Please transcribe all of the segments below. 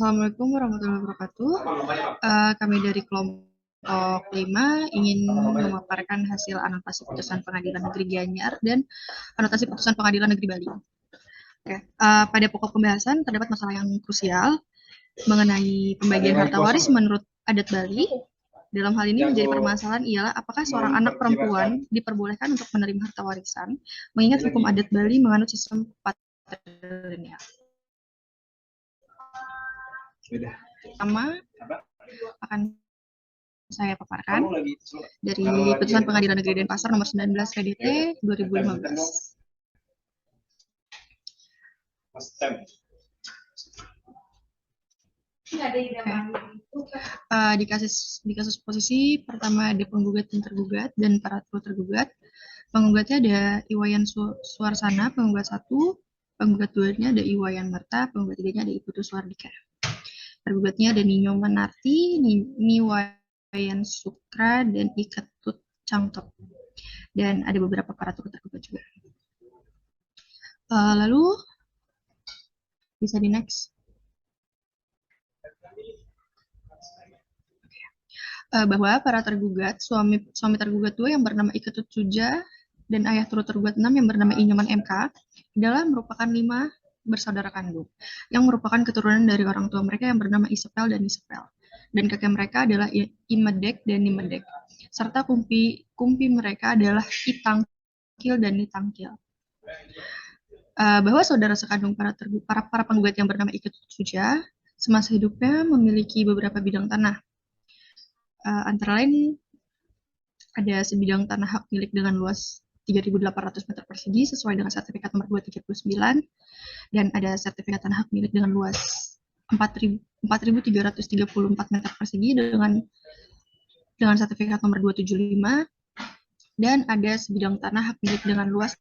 Assalamualaikum warahmatullahi wabarakatuh. Kami dari kelompok 5 ingin memaparkan hasil anotasi putusan Pengadilan Negeri Gianyar dan anotasi putusan Pengadilan Negeri Bali. Pada pokok pembahasan terdapat masalah yang krusial mengenai pembagian harta waris menurut adat Bali. Dalam hal ini menjadi permasalahan ialah apakah seorang anak perempuan diperbolehkan untuk menerima harta warisan, mengingat hukum adat Bali menganut sistem patrilineal. Pertama akan saya paparkan dari putusan Pengadilan Negeri Denpasar nomor 19 PDT 2015. Di kasus posisi pertama ada penggugat dan tergugat dan para tergugat. Penggugatnya ada Iwayan Suarsana, penggugat 1, penggugat 2-nya ada Iwayan Marta, penggugat 3-nya ada Iputu Suardika. Tergugatnya ada Ninyo Menarti, Niwayan Sukra, dan Iketut Cangtop. Dan ada beberapa para tergugat juga. Lalu, bisa di next. Bahwa para tergugat, suami tergugat 2 yang bernama Iketut Suja, dan ayah turut tergugat 6 yang bernama Inyoman MK, adalah merupakan 5 bersaudara kandung, yang merupakan keturunan dari orang tua mereka yang bernama Isepel dan Nisepel. Dan kakek mereka adalah Imedek dan Nimedek. Serta kumpi mereka adalah Itangkil dan Nitangkil. Bahwa saudara sekandung para penggugat yang bernama Iketut Suja, semasa hidupnya memiliki beberapa bidang tanah. Antara lain ada sebidang tanah hak milik dengan luas 3.800 meter persegi sesuai dengan sertifikat nomor 239, dan ada sertifikat tanah hak milik dengan luas 4.334 meter persegi dengan sertifikat nomor 275, dan ada sebidang tanah hak milik dengan luas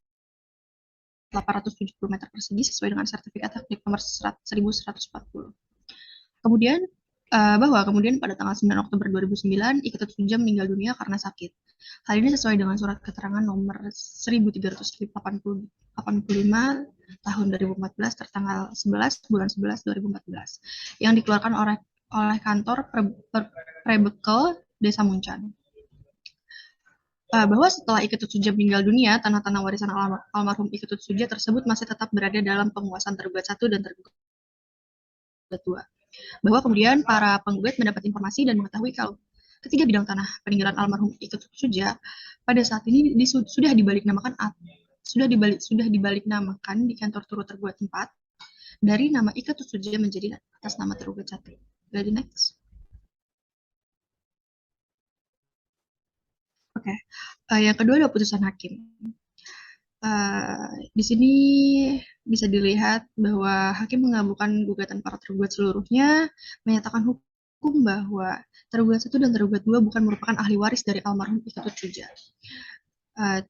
870 meter persegi sesuai dengan sertifikat hak milik nomor 1140. Kemudian pada tanggal 9 Oktober 2009, Iketut Suja meninggal dunia karena sakit. Hal ini sesuai dengan surat keterangan nomor 1385 tahun 2014 tertanggal 11 bulan 11 2014 yang dikeluarkan oleh kantor Prebekel Desa Muncan. Bahwa setelah Iketut Suja meninggal dunia, tanah-tanah warisan almarhum Iketut Suja tersebut masih tetap berada dalam penguasaan tergugat 1 dan tergugat 2. Bahwa kemudian para penggugat mendapat informasi dan mengetahui kalau ketiga bidang tanah peninggalan almarhum Iketut Suja pada saat ini sudah dibalik namakan di kantor turut tergugat 4 dari nama Iketut Suja menjadi atas nama tergugat 1. Jadi next. Yang kedua adalah putusan hakim. Di sini bisa dilihat bahwa hakim mengabulkan gugatan para tergugat seluruhnya, menyatakan hukum bahwa tergugat 1 dan tergugat 2 bukan merupakan ahli waris dari almarhum Iketut Suja.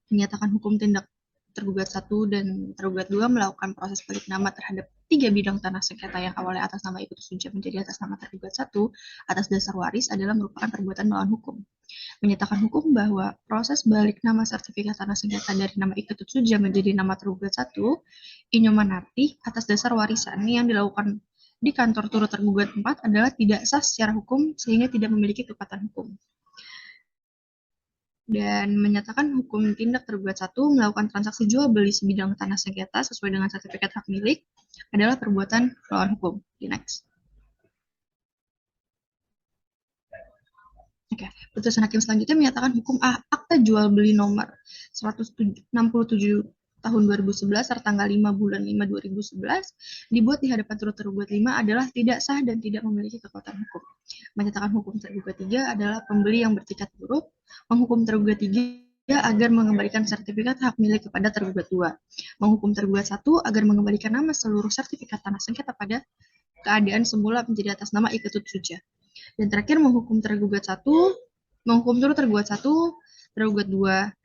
Menyatakan hukum tindak tergugat 1 dan tergugat 2 melakukan proses balik nama terhadap 3 bidang tanah sengketa yang awalnya atas nama Iketut Suja menjadi atas nama tergugat 1 atas dasar waris adalah merupakan perbuatan melawan hukum. Menyatakan hukum bahwa proses balik nama sertifikat tanah sengketa dari nama Iketut Suja menjadi nama tergugat 1, Inyoman Narti, atas dasar warisan yang dilakukan di kantor turut tergugat 4 adalah tidak sah secara hukum sehingga tidak memiliki kekuatan hukum. Dan menyatakan hukum tindak tergugat 1 melakukan transaksi jual beli sebidang tanah sengketa sesuai dengan sertifikat hak milik adalah perbuatan melawan hukum. Di next. Putusan hakim selanjutnya menyatakan hukum akta jual beli nomor 167 tahun 2011 tertanggal 5 bulan 5 2011 dibuat di hadapan turut tergugat 5 adalah tidak sah dan tidak memiliki kekuatan hukum. Menyatakan hukum tergugat 3 adalah pembeli yang bertikat buruk, menghukum tergugat 3 agar mengembalikan sertifikat hak milik kepada tergugat 2, menghukum tergugat 1 agar mengembalikan nama seluruh sertifikat tanah sengketa pada keadaan semula menjadi atas nama Iketut Suja. Dan terakhir menghukum tergugat 1, menghukum turut tergugat 1, tergugat 2,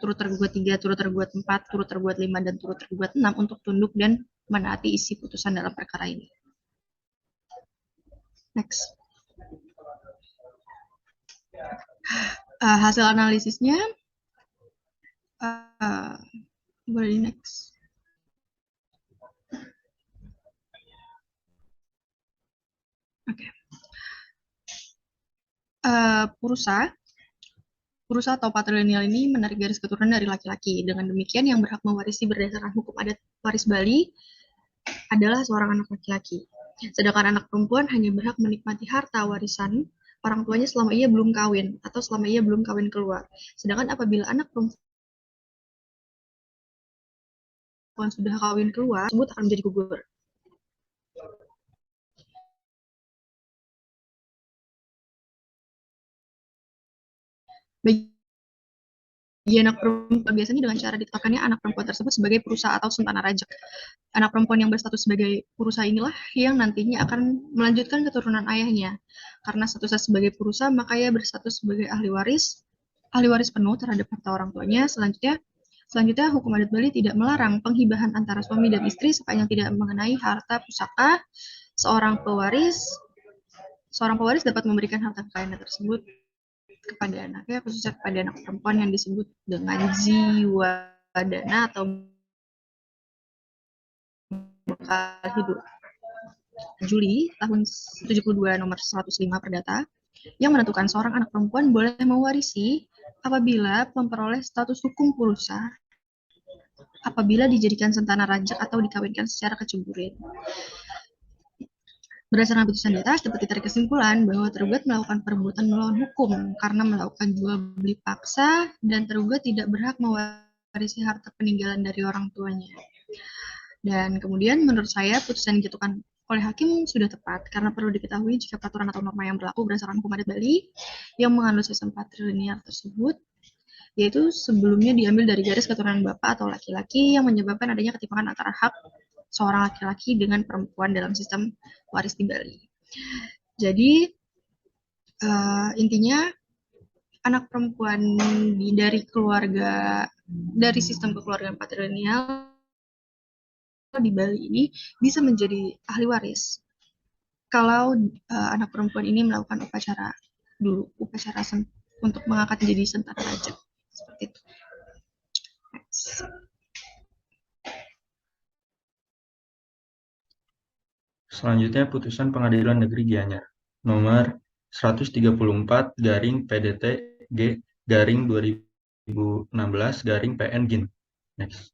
turut tergugat 3, turut tergugat 4, turut tergugat 5, dan turut tergugat 6 untuk tunduk dan menaati isi putusan dalam perkara ini. Next. Hasil analisisnya, boleh di next. Oke. Purusa atau patrilineal ini menarik garis keturunan dari laki-laki. Dengan demikian, yang berhak mewarisi berdasarkan hukum adat waris Bali adalah seorang anak laki-laki. Sedangkan anak perempuan hanya berhak menikmati harta warisan orang tuanya selama ia belum kawin atau selama ia belum kawin keluar. Sedangkan apabila anak perempuan sudah kawin keluar, tersebut akan menjadi gugur. Bagi anak perempuan biasanya dengan cara ditetapkannya anak perempuan tersebut sebagai purusa atau sentana rajak. Anak perempuan yang berstatus sebagai purusa inilah yang nantinya akan melanjutkan keturunan ayahnya. Karena statusnya sebagai purusa, maka ia berstatus sebagai ahli waris penuh terhadap harta orang tuanya. Selanjutnya, hukum adat Bali tidak melarang penghibahan antara suami dan istri sepanjang tidak mengenai harta pusaka. Seorang pewaris dapat memberikan harta kekayaan tersebut kepada anaknya, khususnya kepada anak perempuan yang disebut dengan jiwa dana atau bekal hidup. Juli tahun 72 nomor 105 Perdata yang menentukan seorang anak perempuan boleh mewarisi apabila memperoleh status hukum purusa, apabila dijadikan sentana rajak atau dikawinkan secara keceburin. Berdasarkan putusan di atas, dapat ditarik kesimpulan bahwa tergugat melakukan perbuatan melawan hukum karena melakukan jual beli paksa dan tergugat tidak berhak mewarisi harta peninggalan dari orang tuanya. Dan kemudian menurut saya putusan yang dijatuhkan oleh hakim sudah tepat karena perlu diketahui jika peraturan atau norma yang berlaku berdasarkan hukum adat Bali yang mengandung sistem patrilineal tersebut yaitu sebelumnya diambil dari garis keturunan bapak atau laki-laki yang menyebabkan adanya ketimpangan antara hak seorang laki-laki dengan perempuan dalam sistem waris di Bali. Jadi intinya anak perempuan dari sistem kekeluargaan patrilineal di Bali ini bisa menjadi ahli waris kalau anak perempuan ini melakukan upacara untuk mengangkat menjadi sentana raja seperti itu. Selanjutnya putusan Pengadilan Negeri Gianyar nomor 134 garing PDT G garing 2016 garing PN Gin. Next.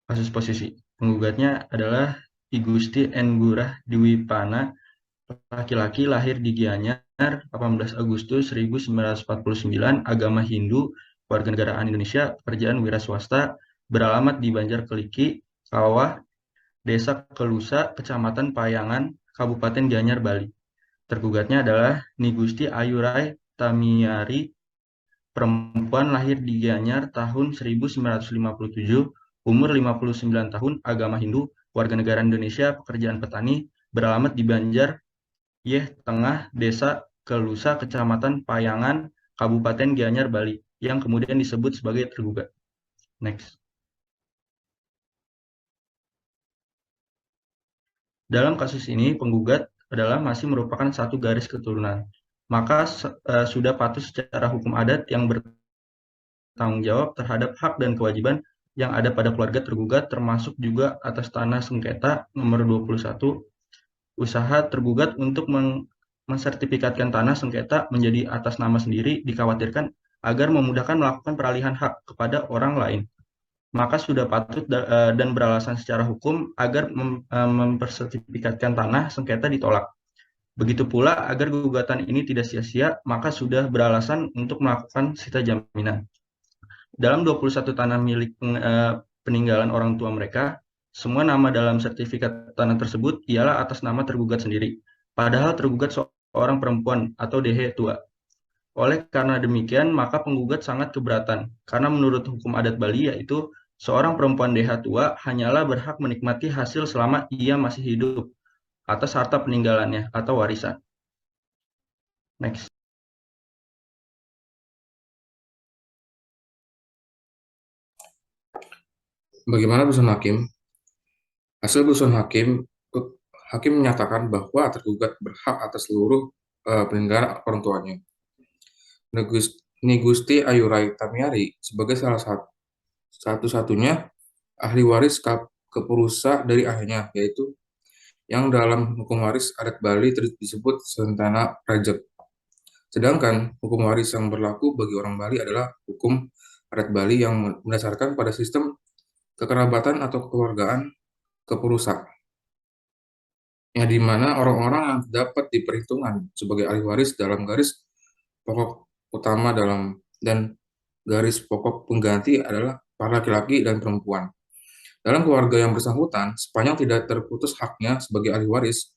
Kasus posisi. Penggugatnya adalah I Gusti Ngurah Dwipana, laki-laki, lahir di Gianyar 18 Agustus 1949, agama Hindu, warga negaraan Indonesia, pekerjaan wira swasta, beralamat di Banjarkeliki, Kawah, Desa Kelusa, Kecamatan Payangan, Kabupaten Gianyar, Bali. Tergugatnya adalah Ni Gusti Ayurai Tamiari, perempuan, lahir di Gianyar tahun 1957, umur 59 tahun, agama Hindu, warga negara Indonesia, pekerjaan petani, beralamat di Banjar Yeh Tengah, Desa Kelusa, Kecamatan Payangan, Kabupaten Gianyar, Bali, yang kemudian disebut sebagai tergugat. Next. Dalam kasus ini, penggugat adalah masih merupakan satu garis keturunan. Maka sudah patut secara hukum adat yang bertanggung jawab terhadap hak dan kewajiban yang ada pada keluarga tergugat, termasuk juga atas tanah sengketa nomor 21, usaha tergugat untuk mensertifikatkan tanah sengketa menjadi atas nama sendiri dikhawatirkan agar memudahkan melakukan peralihan hak kepada orang lain. Maka sudah patut dan beralasan secara hukum agar mempersertifikatkan tanah sengketa ditolak. Begitu pula agar gugatan ini tidak sia-sia, maka sudah beralasan untuk melakukan sita jaminan. Dalam 21 tanah milik peninggalan orang tua mereka, semua nama dalam sertifikat tanah tersebut ialah atas nama tergugat sendiri. Padahal tergugat seorang perempuan atau dehe tua. Oleh karena demikian, maka penggugat sangat keberatan. Karena menurut hukum adat Bali yaitu seorang perempuan deha tua hanyalah berhak menikmati hasil selama ia masih hidup atas harta peninggalannya atau warisan. Next. Bagaimana putusan hakim? Hasil putusan hakim menyatakan bahwa tergugat berhak atas seluruh peninggalan orang tuanya. Ni Gusti Ayurai Tamiari sebagai salah satu-satunya ahli waris kepurusa dari ayahnya, yaitu yang dalam hukum waris adat Bali disebut sentana rajek. Sedangkan hukum waris yang berlaku bagi orang Bali adalah hukum adat Bali yang mendasarkan pada sistem kekerabatan atau kekeluargaan kepurusa, yang di mana orang-orang yang dapat diperhitungkan sebagai ahli waris dalam garis pokok utama dan garis pokok pengganti adalah para laki-laki dan perempuan. Dalam keluarga yang bersangkutan, sepanjang tidak terputus haknya sebagai ahli waris,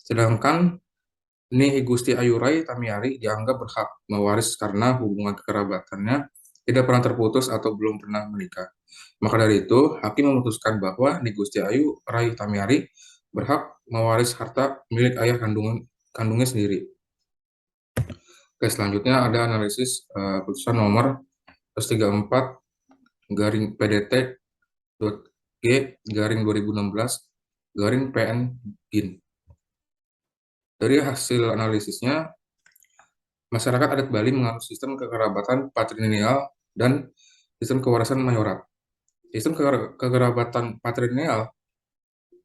sedangkan Nih Gusti Ayurai Tamiari dianggap berhak mewaris karena hubungan kekerabatannya tidak pernah terputus atau belum pernah menikah. Maka dari itu, hakim memutuskan bahwa Nih Gusti Ayu Rai Tamiari berhak mewaris harta milik ayah kandungnya sendiri. Oke, selanjutnya ada analisis putusan nomor 134 garing PDT G garing 2016 garing PN GIN. Dari hasil analisisnya, masyarakat adat Bali menganut sistem kekerabatan patrilineal dan sistem kewarisan mayorat. Sistem kekerabatan patrilineal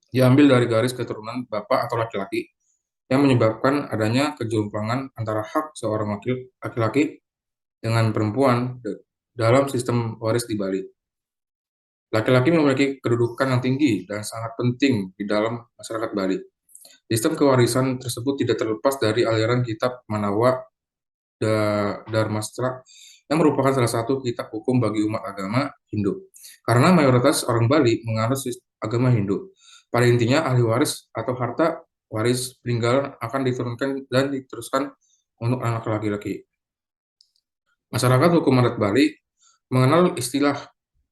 diambil dari garis keturunan bapak atau laki-laki yang menyebabkan adanya kejomplangan antara hak seorang laki-laki dengan perempuan dalam sistem waris di Bali. Laki-laki memiliki kedudukan yang tinggi dan sangat penting di dalam masyarakat Bali. Sistem kewarisan tersebut tidak terlepas dari aliran kitab Manawa Dharmastra yang merupakan salah satu kitab hukum bagi umat agama Hindu. Karena mayoritas orang Bali menganut agama Hindu. Pada intinya, ahli waris atau harta waris peninggalan akan diturunkan dan diteruskan untuk anak laki-laki. Masyarakat hukum adat Bali mengenal istilah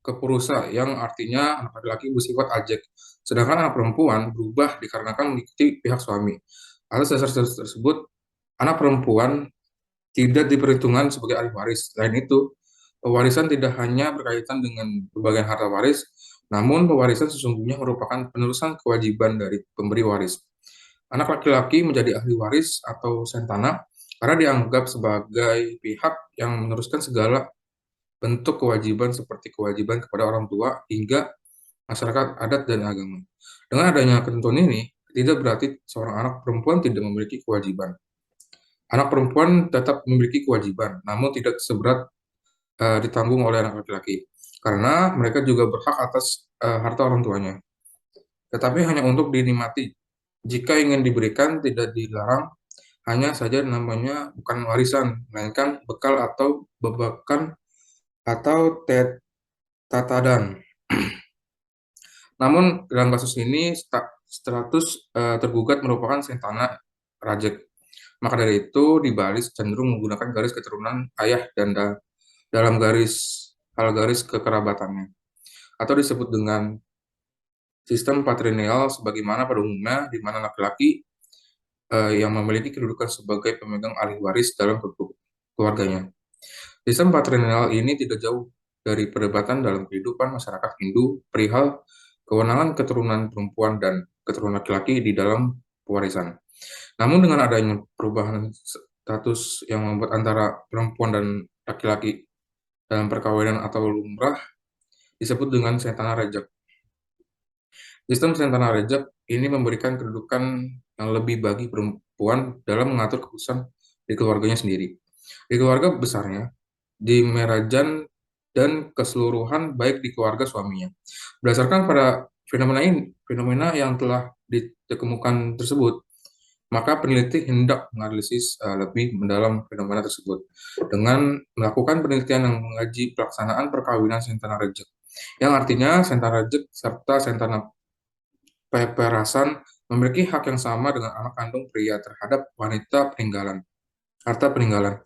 kepurusa yang artinya anak laki-laki bersifat ajek, sedangkan anak perempuan berubah dikarenakan mengikuti pihak suami. Atas dasar tersebut, anak perempuan tidak diperhitungkan sebagai ahli waris. Selain itu, pewarisan tidak hanya berkaitan dengan pembagian harta waris, namun pewarisan sesungguhnya merupakan penerusan kewajiban dari pemberi waris. Anak laki-laki menjadi ahli waris atau sentana karena dianggap sebagai pihak yang meneruskan segala bentuk kewajiban seperti kewajiban kepada orang tua hingga masyarakat adat dan agama. Dengan adanya ketentuan ini, tidak berarti seorang anak perempuan tidak memiliki kewajiban. Anak perempuan tetap memiliki kewajiban, namun tidak seberat ditanggung oleh anak laki-laki, karena mereka juga berhak atas harta orang tuanya. Tetapi hanya untuk dinikmati. Jika ingin diberikan, tidak dilarang, hanya saja namanya bukan warisan, melainkan bekal atau bebakan atau tatadan. Namun dalam kasus ini status tergugat merupakan sentana rajek. Maka dari itu di Bali cenderung menggunakan garis keturunan ayah dan dalam hal garis kekerabatannya, atau disebut dengan sistem patrilineal sebagaimana pada umumnya di mana laki-laki yang memiliki kedudukan sebagai pemegang alih waris dalam keluarganya. Sistem patrilineal ini tidak jauh dari perdebatan dalam kehidupan masyarakat Hindu perihal kewenangan keturunan perempuan dan keturunan laki-laki di dalam pewarisan. Namun dengan adanya perubahan status yang membuat antara perempuan dan laki-laki dalam perkawinan atau lumrah disebut dengan sentana rejak. Sistem sentana rejak ini memberikan kedudukan yang lebih bagi perempuan dalam mengatur keputusan di keluarganya sendiri. Di keluarga besarnya, di Merajan dan keseluruhan baik di keluarga suaminya. Berdasarkan pada fenomena yang telah ditemukan tersebut, maka peneliti hendak menganalisis lebih mendalam fenomena tersebut dengan melakukan penelitian yang mengaji pelaksanaan perkawinan sentana rejek, yang artinya sentana rejek serta sentana peperasan memiliki hak yang sama dengan anak kandung pria terhadap harta peninggalan.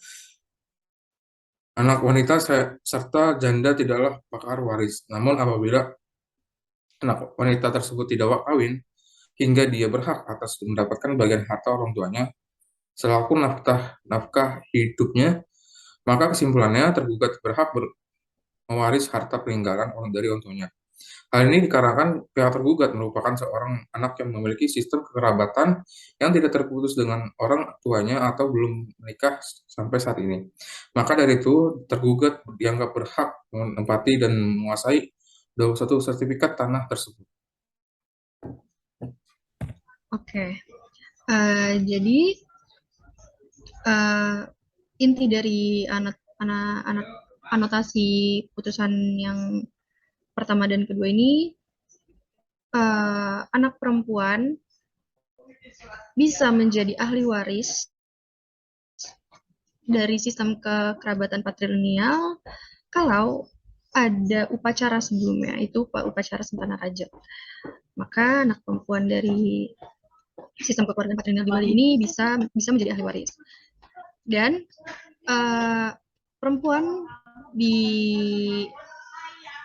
Anak wanita serta janda tidaklah pakar waris. Namun apabila anak wanita tersebut tidak kawin, hingga dia berhak atas mendapatkan bagian harta orang tuanya selaku nafkah hidupnya, maka kesimpulannya tergugat berhak mewaris harta peninggalan dari orang tuanya. Hal ini dikarenakan pihak tergugat merupakan seorang anak yang memiliki sistem kekerabatan yang tidak terputus dengan orang tuanya atau belum menikah sampai saat ini. Maka dari itu, tergugat dianggap berhak menempati dan menguasai 21 sertifikat tanah tersebut. Oke. Jadi inti dari anotasi putusan yang pertama dan kedua ini, anak perempuan bisa menjadi ahli waris dari sistem kekerabatan patrilineal kalau ada upacara sebelumnya, itu upacara sempurna raja. Maka anak perempuan dari sistem kekeluargaan patrilineal di Bali ini bisa menjadi ahli waris. Dan perempuan di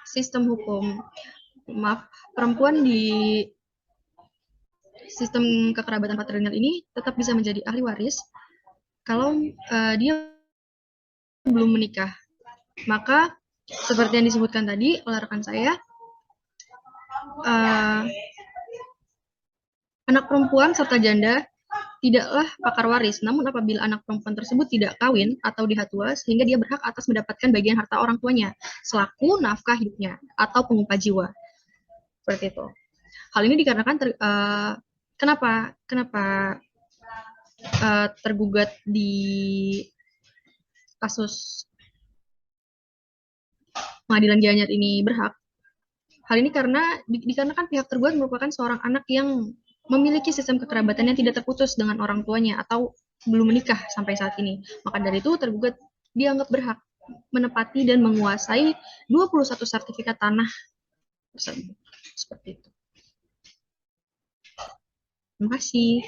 sistem hukum, perempuan di sistem kekerabatan patrilineal ini tetap bisa menjadi ahli waris kalau dia belum menikah. Maka seperti yang disebutkan tadi oleh rekan saya, anak perempuan serta janda tidaklah pakar waris, namun apabila anak perempuan tersebut tidak kawin atau dihatua, sehingga dia berhak atas mendapatkan bagian harta orang tuanya, selaku nafkah hidupnya, atau pengupah jiwa. Seperti itu. Hal ini dikarenakan, kenapa tergugat di kasus pengadilan Gianyar ini berhak. Hal ini dikarenakan pihak tergugat merupakan seorang anak yang memiliki sistem kekerabatan yang tidak terputus dengan orang tuanya atau belum menikah sampai saat ini. Maka dari itu tergugat dianggap berhak menepati dan menguasai 21 sertifikat tanah tersebut. Seperti itu. Terima kasih.